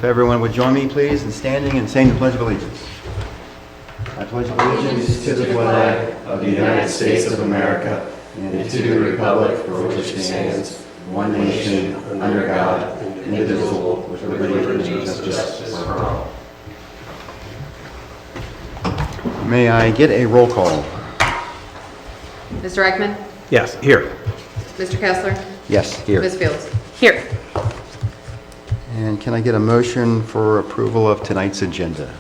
everyone would join me, please, in standing and saying the Pledge of Allegiance. I pledge allegiance to the flag of the United States of America and to the republic for which it stands, one nation, under God, indivisible, with liberty and justice for all. May I get a roll call? Mr. Eichmann? Yes, here. Mr. Kessler? Yes, here. Ms. Fields? Here. And can I get a motion for approval of tonight's agenda?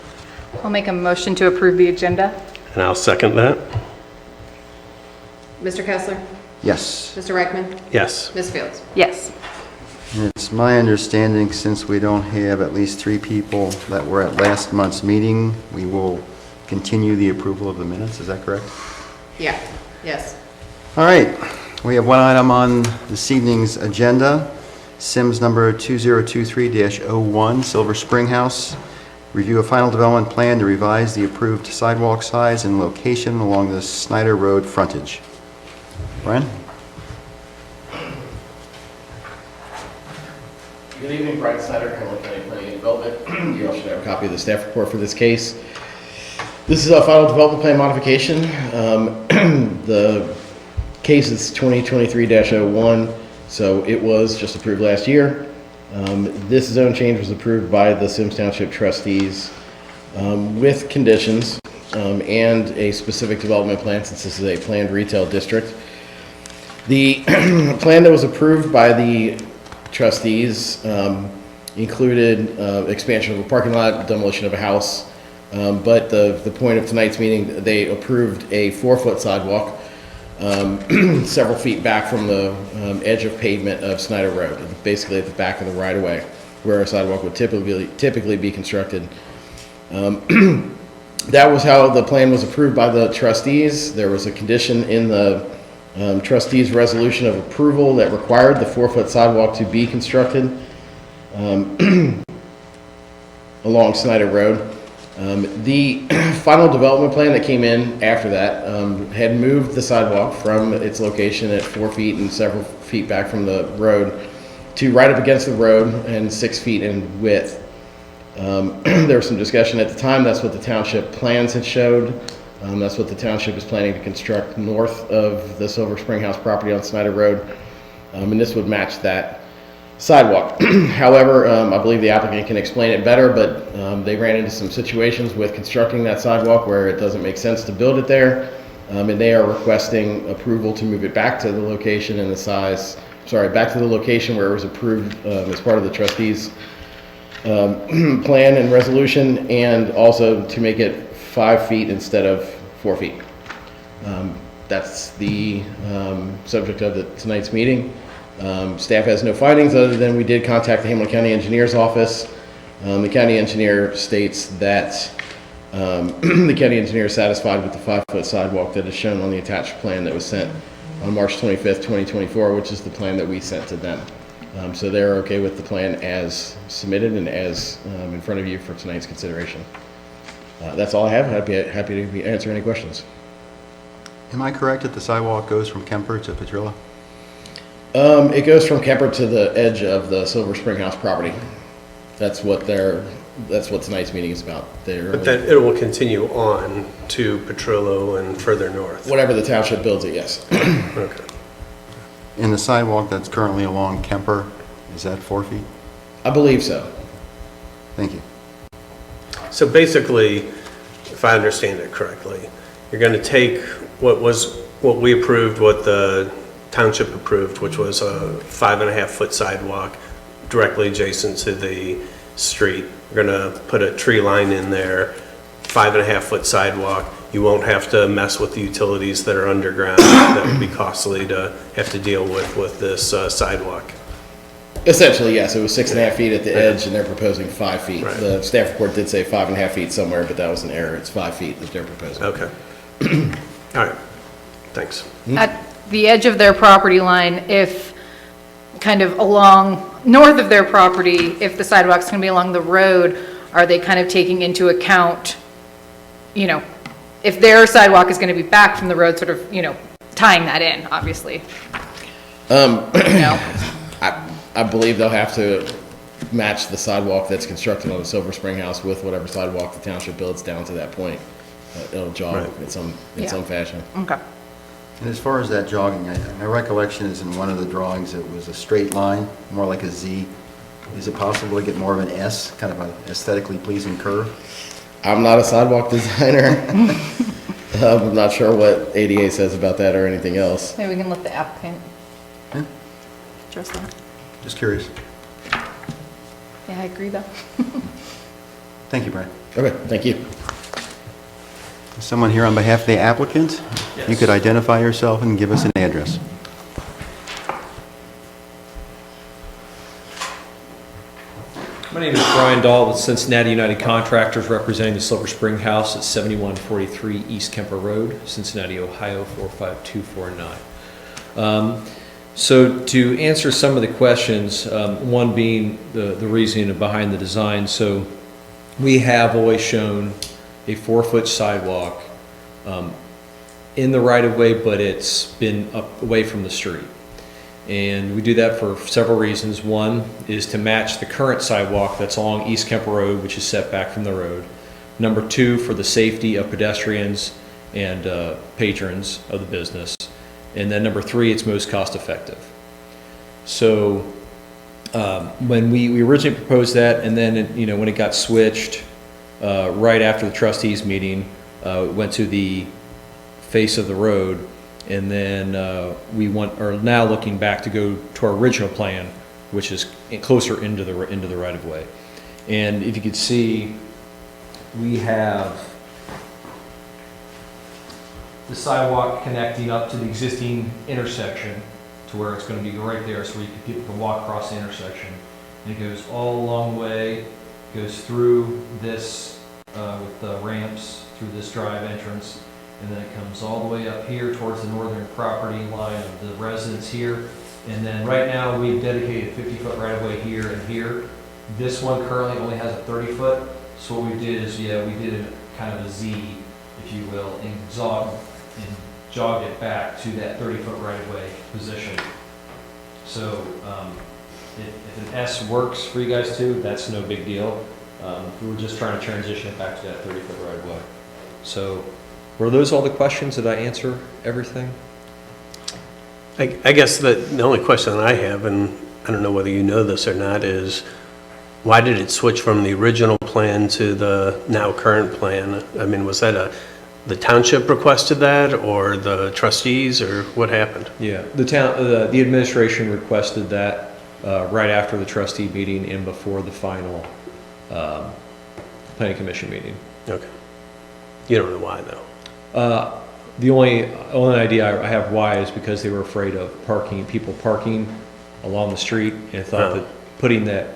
I'll make a motion to approve the agenda. And I'll second that. Mr. Kessler? Yes. Mr. Eichmann? Yes. Ms. Fields? Yes. And it's my understanding, since we don't have at least 3 people that were at last month's meeting, we will continue the approval of the minutes. Is that correct? Yeah. Yes. All right. We have one item on this evening's agenda. Symmes number 2023-01, Silver Spring House. Review a final development plan to revise the approved sidewalk size and location along the Snyder Road frontage. Brian? Good evening, Brian Snyder, Hamilton County Planning and Development. You all should have a copy of the staff report for this case. This is a final development plan modification. The case is 2023-01, so it was just approved last year. This zone change was approved by the Symmes Township trustees with conditions and a specific development plan, since this is a planned retail district. The plan that was approved by the trustees included expansion of a parking lot, demolition of a house, but the point of tonight's meeting, they approved a 4-foot sidewalk several feet back from the edge of pavement of Snyder Road, basically at the back of the right-of-way, where a sidewalk would typically be constructed. That was how the plan was approved by the trustees. There was a condition in the trustees' resolution of approval that required the 4-foot sidewalk to be constructed along Snyder Road. The final development plan that came in after that had moved the sidewalk from its location at 4 feet and several feet back from the road to right up against the road and 6 feet in width. There was some discussion at the time. That's what the township plans had showed. That's what the township is planning to construct north of the Silver Spring House property on Snyder Road. And this would match that sidewalk. However, I believe the applicant can explain it better, but they ran into some situations with constructing that sidewalk where it doesn't make sense to build it there, and they are requesting approval to move it back to the location and the size, back to the location where it was approved as part of the trustees' plan and resolution, and also to make it 5 feet instead of 4 feet. That's the subject of tonight's meeting. Staff has no findings other than we did contact the Hamilton County Engineer's office. The county engineer states that the county engineer is satisfied with the 5-foot sidewalk that is shown on the attached plan that was sent on March 25th, 2024, which is the plan that we sent to them. So they're okay with the plan as submitted and as in front of you for tonight's consideration. That's all I have. Happy to answer any questions. Am I correct that the sidewalk goes from Kemper to Petrillo? It goes from Kemper to the edge of the Silver Spring House property. That's what tonight's meeting is about. But then it will continue on to Petrillo and further north. Whatever the township builds it, yes. Okay. And the sidewalk that's currently along Kemper, is that 4 feet? I believe so. Thank you. So basically, if I understand it correctly, you're going to take what we approved, what the township approved, which was a 5.5-foot sidewalk directly adjacent to the street. We're going to put a tree line in there, 5.5-foot sidewalk. You won't have to mess with the utilities that are underground. That would be costly to have to deal with this sidewalk. Essentially, yes. It was 6.5 feet at the edge, and they're proposing 5 feet. Right. The staff report did say 5.5 feet somewhere, but that was an error. It's 5 feet that they're proposing. Okay. All right. Thanks. At the edge of their property line, if kind of along north of their property, if the sidewalk's going to be along the road, are they kind of taking into account, if their sidewalk is going to be back from the road, sort of, tying that in, obviously? I believe they'll have to match the sidewalk that's constructed on the Silver Spring House with whatever sidewalk the township builds down to that point. It'll jog Right. in some Yeah. fashion. Okay. And as far as that jogging, my recollection is in one of the drawings, it was a straight line, more like a Z. Is it possible to get more of an S, kind of an aesthetically pleasing curve? I'm not a sidewalk designer. I'm not sure what ADA says about that or anything else. Maybe we can let the applicant Yeah. address that. Just curious. Yeah, I agree though. Thank you, Brian. Okay, thank you. Is someone here on behalf of the applicant? You could identify yourself and give us an address. My name is Brian Dahl with Cincinnati United Contractors, representing the Silver Spring House at 7143 East Kemper Road, Cincinnati, Ohio 45249. So to answer some of the questions, one being the reasoning behind the design. So we have always shown a 4-foot sidewalk in the right-of-way, but it's been up away from the street. And we do that for several reasons. One is to match the current sidewalk that's along East Kemper Road, which is set back from the road. Number two, for the safety of pedestrians and patrons of the business. And then number three, it's most cost effective. So when we originally proposed that, and then when it got switched right after the trustees meeting, it went to the face of the road. And then we are now looking back to go to our original plan, which is closer into the right of way. And if you could see, we have the sidewalk connecting up to the existing intersection to where it's going to be right there, so people can walk across the intersection. And it goes all along the way, goes through this with the ramps through this drive entrance. And then it comes all the way up here towards the northern property line of the residents here. And then right now, we've dedicated 50-foot right-of-way here and here. This one currently only has a 30-foot. So what we did is, we did a kind of a Z, if you will, and jogged it back to that 30-foot right-of-way position. So if an S works for you guys too, that's no big deal. We were just trying to transition it back to that 30-foot right-of-way. So were those all the questions? Did I answer everything? I guess the only question that I have, and I don't know whether you know this or not, is why did it switch from the original plan to the now current plan? I mean, was that the township requested that, or the trustees, or what happened? Yeah, the administration requested that right after the trustee meeting and before the final planning commission meeting. Okay. You don't know why, though? The only idea I have why is because they were afraid of people parking along the street, and thought that putting that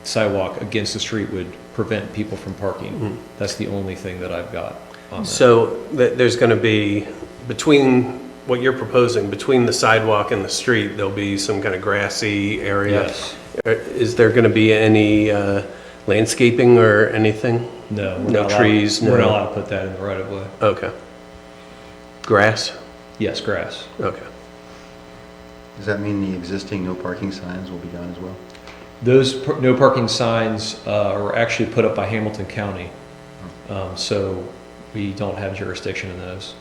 sidewalk against the street would prevent people from parking. Mm-hmm. That's the only thing that I've got on that. So there's going to be, between what you're proposing, between the sidewalk and the street, there'll be some kind of grassy area? Yes. Is there going to be any landscaping or anything? No, No trees, We're no- not allowed to put that in the right of way. Okay. Grass? Yes, grass. Okay. Does that mean the existing no parking signs will be gone as well? Those no parking signs were actually put up by Hamilton County, so we don't have jurisdiction in those.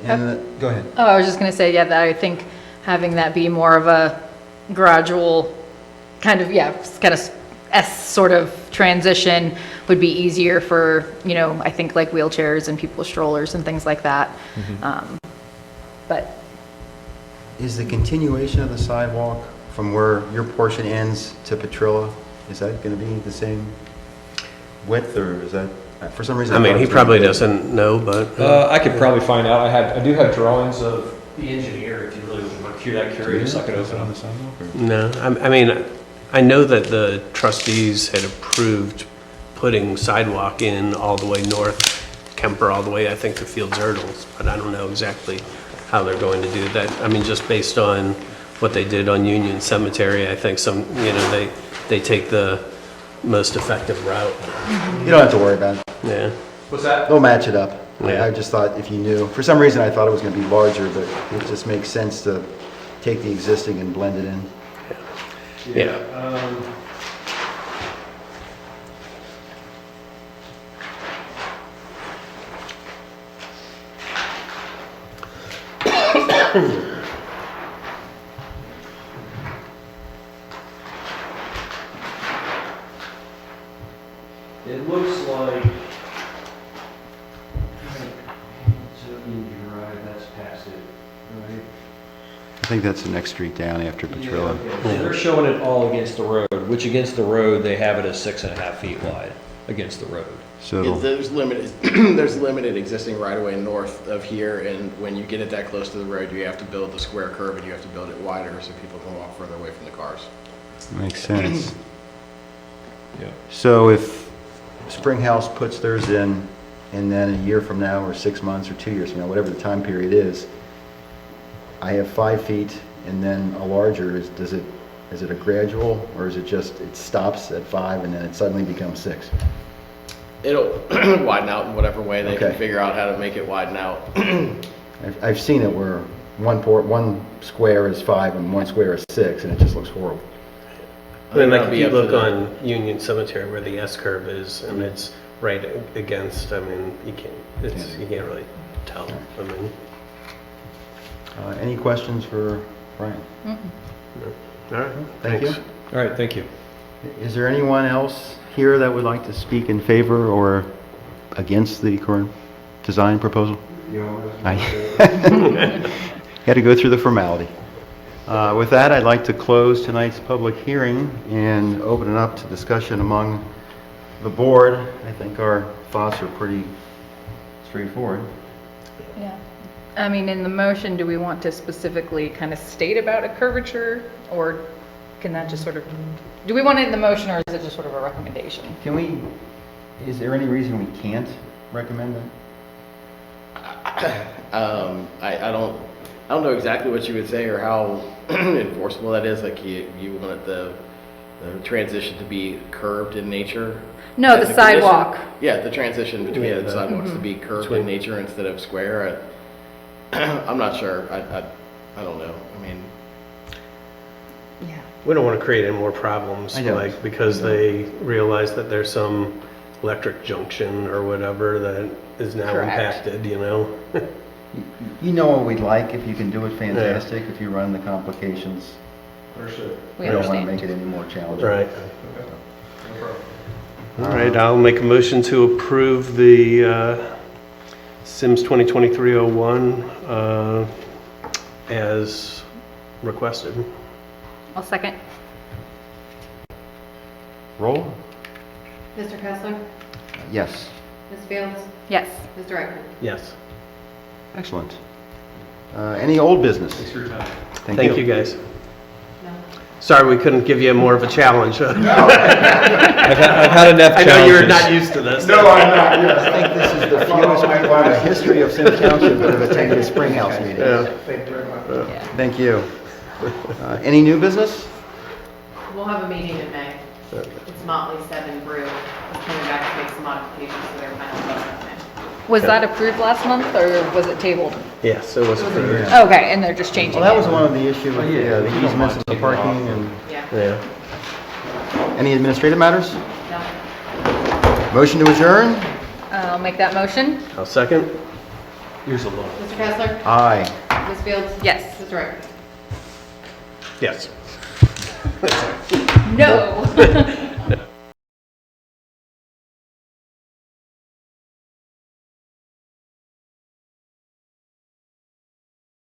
And, go ahead. Oh, I was just gonna say, yeah, that I think having that be more of a gradual kind of, kind of S sort of transition would be easier for, I think like wheelchairs and people with strollers and things like that. But Is the continuation of the sidewalk from where your portion ends to Petrilla, is that going to be the same width, or is that, for some reason? I mean, thought he it was probably gonna be doesn't know, but I could probably find out. I do have drawings of the engineer. If you really were that curious, I could open on up. the sidewalk, or- no. I mean, I know that the trustees had approved putting sidewalk in all the way north, Kemper all the way, I think, to Fields Erdels, but I don't know exactly how they're going to do that. I mean, just based on what they did on Union Cemetery, I think they take the most effective route. You don't have to worry about it. Yeah. What's that? They'll match it up. Yeah. I just thought if you knew, for some reason I thought it was going to be larger, but it just makes sense to take the existing and blend it in. Yeah. It looks like, so Indian Drive, that's past it, right? I think that's the next street down after Petrillo. Yeah, okay. So they're showing it all against the road, which against the road, they have it as 6.5 feet wide against the road. So Yeah, it'll- there's limited, there's limited existing right-of-way north of here, and when you get it that close to the road, you have to build the square curb, and you have to build it wider so people can walk further away from the cars. makes sense. Yeah. So if Springhouse puts theirs in, and then a year from now, or 6 months, or 2 years from now, whatever the time period is, I have 5 feet, and then a larger, is it a gradual, or is it just, it stops at 5 and then it suddenly becomes 6? It'll widen out in whatever way they can Okay. figure out how to make it widen out. I've seen it where one square is 5 and one square is 6, and it just looks horrible. I mean, like That'll if be you up to look the- on Union Cemetery where the S curve is, and it's right against, I mean, you can't really tell. I mean, Any questions for Brian? all right, Thank you. thanks. All right, thank you. Is there anyone else here that would like to speak in favor or against the current design proposal? Got to go through the formality. With that, I'd like to close tonight's public hearing and open it up to discussion among the board. I think our thoughts are pretty straightforward. Yeah. I mean, in the motion, do we want to specifically kind of state about a curvature, or can that just sort of, do we want it in the motion, or is it just sort of a recommendation? Is there any reason we can't recommend that? I don't know exactly what you would say or how enforceable that is. Like you want the transition to be curved in nature. No, As the a condition? sidewalk. Yeah, the transition between Yeah, the sidewalks to be curved in nature instead of square. I'm not sure. I don't know. I mean, Yeah. We don't want to create any more problems, I don't. like, because they realize that there's some electric junction or whatever that is now Correct. impacted, you know? You know what we'd like. If you can do it, fantastic. If you run the complications, We we don't want to understand. make it any more challenging. Right. All right, I'll make a motion to approve the Symmes 2023-01 as requested. I'll second. Roll? Mr. Kessler? Yes. Ms. Fields? Yes. Mr. Reichman? Yes. Excellent. Any old business? Thank you, guys. No. Sorry we couldn't give you more of a challenge. I've had enough I know you're challenges. not used to this. I think this is the fewest people in the history of Symmes Township that have attended a Springhouse meeting. Yeah. Thank you. Any new business? We'll have a meeting in May. It's Motley 7 Brew. It's coming back to make some modifications to their final product. Was that approved last month, or was it tabled? Yes, it was approved. Okay, and they're just changing Well, that it. was one of the issues with the easements and the parking and Yeah. Yeah. any administrative matters? No. Motion to adjourn? I'll make that motion. I'll second. Here's a look. Mr. Kessler? Aye. Ms. Fields? Yes. Mr. Reichman? Yes. No.